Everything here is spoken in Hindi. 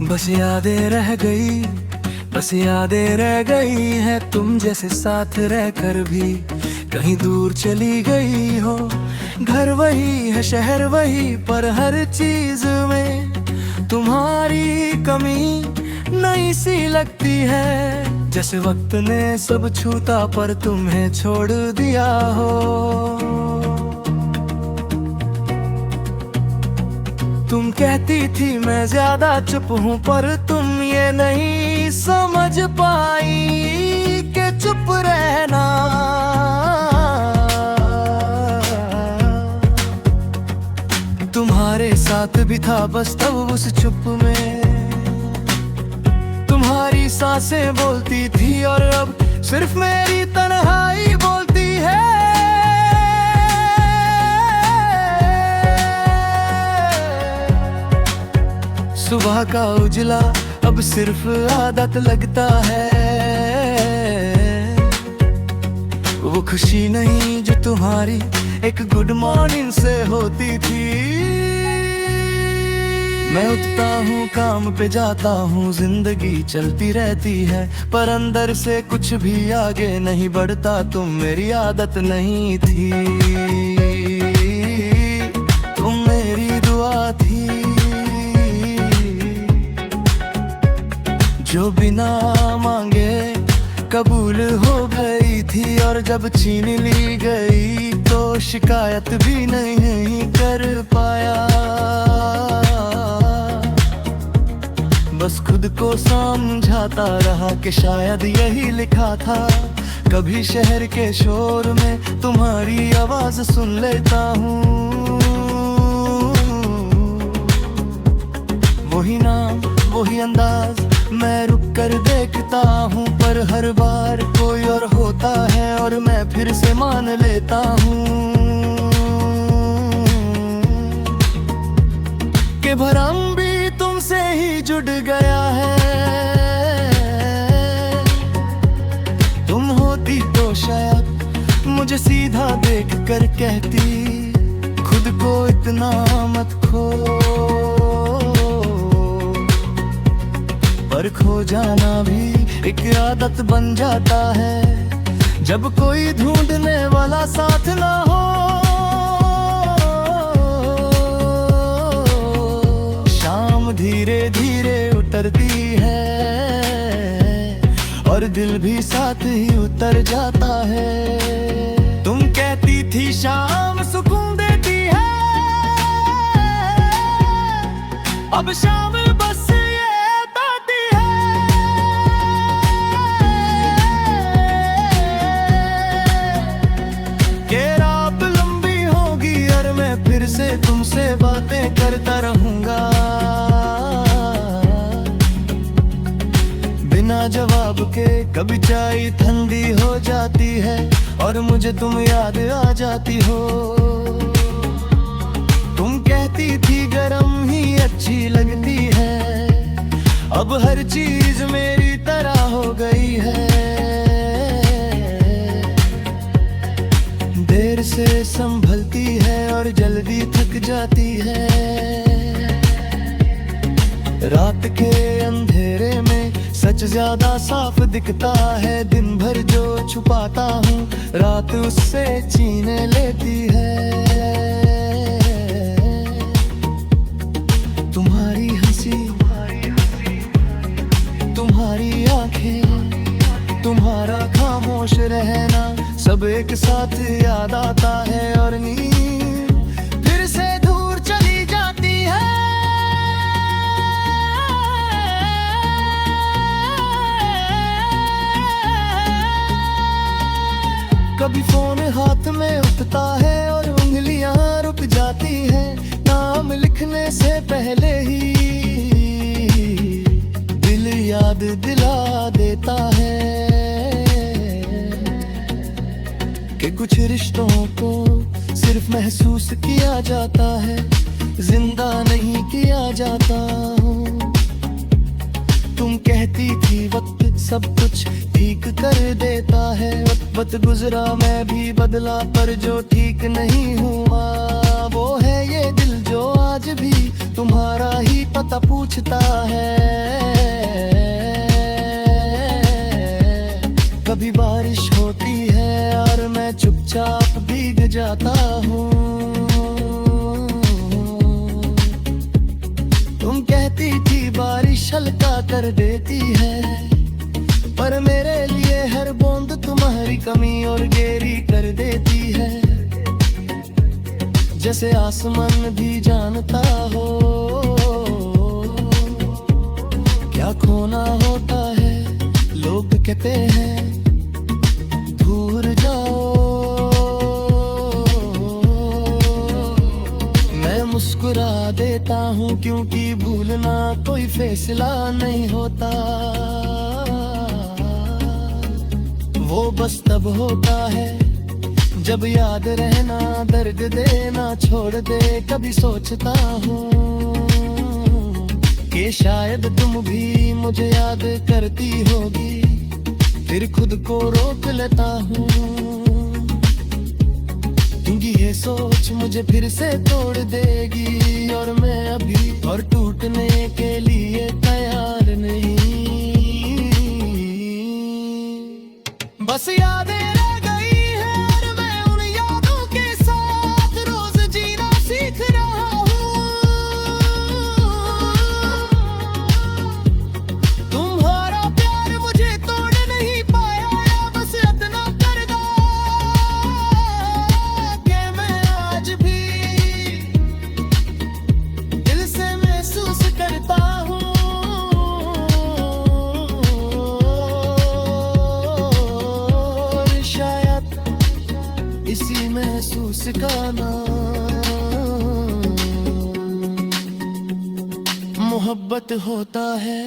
बस यादें रह गई, बस यादें रह गई है तुम जैसे साथ रहकर भी कहीं दूर चली गई हो। घर वही है, शहर वही, पर हर चीज में तुम्हारी कमी नई सी लगती है। जैसे वक्त ने सब छूता पर तुम्हें छोड़ दिया हो। तुम कहती थी मैं ज्यादा चुप हूँ, पर तुम ये नहीं समझ पाई कि चुप रहना तुम्हारे साथ भी था। बस तब उस चुप में तुम्हारी सांसें बोलती थी, और अब सिर्फ मेरी तन्हाई बोलती है। सुबह का उजला अब सिर्फ आदत लगता है। वो खुशी नहीं जो तुम्हारी एक गुड मॉर्निंग से होती थी। मैं उठता हूँ, काम पे जाता हूँ, जिंदगी चलती रहती है, पर अंदर से कुछ भी आगे नहीं बढ़ता। तुम मेरी आदत नहीं थी, तुम मेरी दुआ थी जो बिना मांगे कबूल हो गई थी। और जब छीन ली गई तो शिकायत भी नहीं कर पाया। बस खुद को समझाता रहा कि शायद यही लिखा था। कभी शहर के शोर में तुम्हारी आवाज सुन लेता हूँ। वही नाम, वही अंदाज, मैं रुक कर देखता हूँ, पर हर बार कोई और होता है और मैं फिर से मान लेता हूँ कि भरम भी तुमसे ही जुड़ गया है। तुम होती तो शायद मुझे सीधा देख कर कहती, खुद को इतना मत खो। पर खो जाना भी एक आदत बन जाता है जब कोई ढूंढने वाला साथ ना हो। शाम धीरे धीरे उतरती है और दिल भी साथ ही उतर जाता है। तुम कहती थी शाम सुकून देती है, अब शाम बस से तुमसे बातें करता रहूंगा। बिना जवाब के कभी चाय ठंडी हो जाती है और मुझे तुम याद आ जाती हो। तुम कहती थी गरम ही अच्छी लगती है, अब हर चीज मेरी तरह हो गई है। देर से संभलती है और जल्दी थक जाती है। रात के अंधेरे में सच ज्यादा साफ दिखता है। दिन भर जो छुपाता हूँ रात उससे छीन लेती है। तुम्हारी हंसी, तुम्हारी आंखें, तुम्हारा खामोश रहना सब एक साथ याद आता है और नींद फिर से दूर चली जाती है। कभी फोन हाथ में उठता है और उंगलियां रुक जाती हैं। नाम लिखने से पहले ही दिल याद दिला देता है कि कुछ रिश्तों को सिर्फ महसूस किया जाता है, जिंदा नहीं किया जाता। तुम कहती थी वक्त सब कुछ ठीक कर देता है। वक्त गुजरा मैं भी बदला, पर जो ठीक नहीं हुआ वो है ये दिल जो आज भी तुम्हारा ही पता रास्ता पूछता है। कभी बारिश होती है और मैं चुपचाप भीग जाता हूँ। तुम कहती थी बारिश हल्का कर देती है, पर मेरे लिए हर बूंद तुम्हारी कमी और गहरी कर देती है। जैसे आसमान भी जानता हो क्या खोना होता है। लोग कहते हैं दूर जाओ, मैं मुस्कुरा देता हूँ क्योंकि भूलना कोई फैसला नहीं होता। वो बस तब होता है जब याद रहना दर्द देना छोड़ दे। कभी सोचता हूँ कि शायद तुम भी मुझे याद करती होगी, फिर खुद को रोक लेता हूँ क्योंकि ये सोच मुझे फिर से तोड़ देगी और मैं अभी और टूटने के लिए तैयार नहीं। बस यादें रह गई हैं और मैं उन यादों के साथ रोज जीना सीख रहा हूँ। तुम्हारा प्यार मुझे तोड़ नहीं पाया, बस इतना कर दो कि मैं आज भी दिल से महसूस करता हूँ। इसी महसूस का नाम मोहब्बत होता है।